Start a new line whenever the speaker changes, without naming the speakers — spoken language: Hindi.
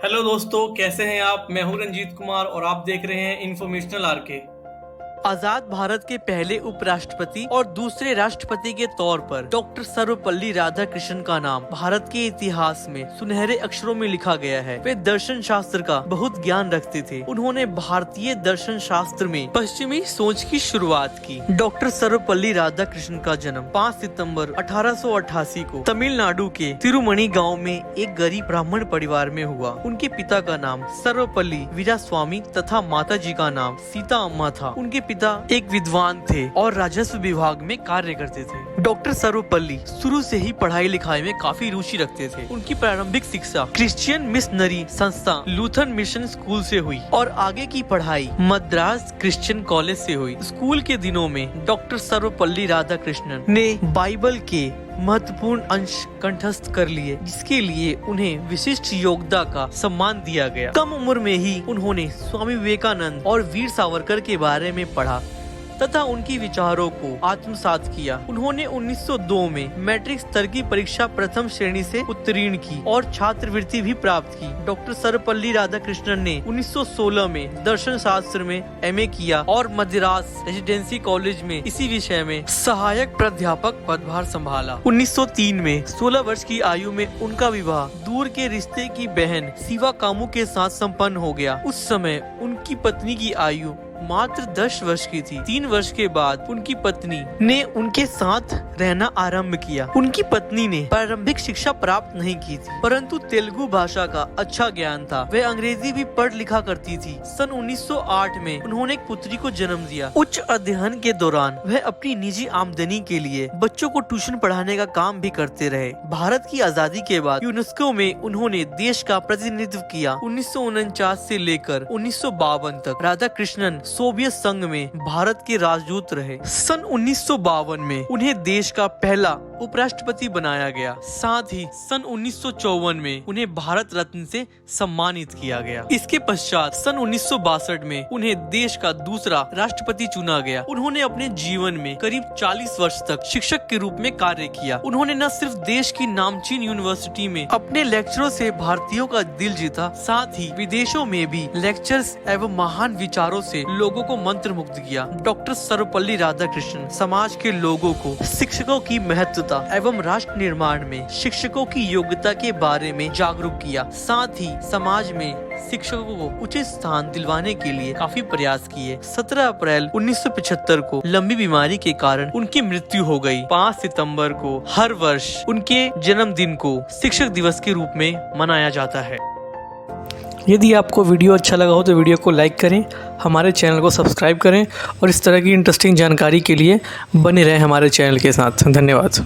हेलो दोस्तों, कैसे हैं आप। मैं हूं रंजीत कुमार और आप देख रहे हैं इन्फॉर्मेशनल आरके।
आजाद भारत के पहले उपराष्ट्रपति और दूसरे राष्ट्रपति के तौर पर डॉक्टर सर्वपल्ली राधाकृष्णन का नाम भारत के इतिहास में सुनहरे अक्षरों में लिखा गया है। वे दर्शन शास्त्र का बहुत ज्ञान रखते थे। उन्होंने भारतीय दर्शन शास्त्र में पश्चिमी सोच की शुरुआत की। डॉक्टर सर्वपल्ली राधाकृष्णन का जन्म 5 सितंबर 1888 को तमिलनाडु के तिरुमणी गांव में एक गरीब ब्राह्मण परिवार में हुआ। उनके पिता का नाम सर्वपल्ली वीरास्वामी तथा माता जी का नाम सीता अम्मा था। उनके पिता एक विद्वान थे और राजस्व विभाग में कार्य करते थे। डॉक्टर सर्वपल्ली शुरू से ही पढ़ाई लिखाई में काफी रुचि रखते थे। उनकी प्रारंभिक शिक्षा क्रिश्चियन मिशनरी संस्था लूथरन मिशन स्कूल से हुई और आगे की पढ़ाई मद्रास क्रिश्चियन कॉलेज से हुई। स्कूल के दिनों में डॉक्टर सर्वपल्ली राधाकृष्णन ने बाइबल के महत्वपूर्ण अंश कंठस्थ कर लिए, जिसके लिए उन्हें विशिष्ट योग्यता का सम्मान दिया गया। कम उम्र में ही उन्होंने स्वामी विवेकानंद और वीर सावरकर के बारे में पढ़ा तथा उनकी विचारों को आत्मसात किया। उन्होंने 1902 में मैट्रिक स्तर की परीक्षा प्रथम श्रेणी से उत्तीर्ण की और छात्रवृत्ति भी प्राप्त की। डॉक्टर सर्वपल्ली राधाकृष्णन ने 1916 में दर्शन शास्त्र में एमए किया और मद्रास रेजिडेंसी कॉलेज में इसी विषय में सहायक प्राध्यापक पदभार संभाला। 1903 में 16 वर्ष की आयु में उनका विवाह दूर के रिश्ते की बहन शिवा कामू के साथ संपन्न हो गया। उस समय उनकी पत्नी की आयु मात्र 10 वर्ष की थी। 3 वर्ष के बाद उनकी पत्नी ने उनके साथ रहना आरंभ किया। उनकी पत्नी ने प्रारंभिक शिक्षा प्राप्त नहीं की थी, परंतु तेलुगु भाषा का अच्छा ज्ञान था। वह अंग्रेजी भी पढ़ लिखा करती थी। सन 1908 में उन्होंने एक पुत्री को जन्म दिया। उच्च अध्ययन के दौरान वह अपनी निजी आमदनी के लिए बच्चों को ट्यूशन पढ़ाने का काम भी करते रहे। भारत की आजादी के बाद यूनेस्को में उन्होंने देश का प्रतिनिधित्व किया। 1949 से लेकर 1952 तक राधाकृष्णन सोवियत संघ में भारत के राजदूत रहे। सन 1952 में उन्हें देश का पहला उपराष्ट्रपति बनाया गया। साथ ही सन 1954 में उन्हें भारत रत्न से सम्मानित किया गया। इसके पश्चात सन 1962 में उन्हें देश का दूसरा राष्ट्रपति चुना गया। उन्होंने अपने जीवन में करीब 40 वर्ष तक शिक्षक के रूप में कार्य किया। उन्होंने न सिर्फ देश की नामचीन यूनिवर्सिटी में अपने लेक्चरों से भारतीयों का दिल जीता, साथ ही विदेशों में भी लेक्चर्स एवं महान विचारों से लोगों को मंत्र मुग्ध किया। डॉक्टर सर्वपल्ली राधाकृष्णन समाज के लोगों को शिक्षकों की महत्वता एवं राष्ट्र निर्माण में शिक्षकों की योग्यता के बारे में जागरूक किया। साथ ही समाज में शिक्षकों को उचित स्थान दिलवाने के लिए काफी प्रयास किए। 17 अप्रैल 1975 को लंबी बीमारी के कारण उनकी मृत्यु हो गई। 5 सितंबर को हर वर्ष उनके जन्मदिन को शिक्षक दिवस के रूप में मनाया जाता है।
यदि आपको वीडियो अच्छा लगा हो तो वीडियो को लाइक करें, हमारे चैनल को सब्सक्राइब करें और इस तरह की इंटरेस्टिंग जानकारी के लिए बने रहें हमारे चैनल के साथ। धन्यवाद।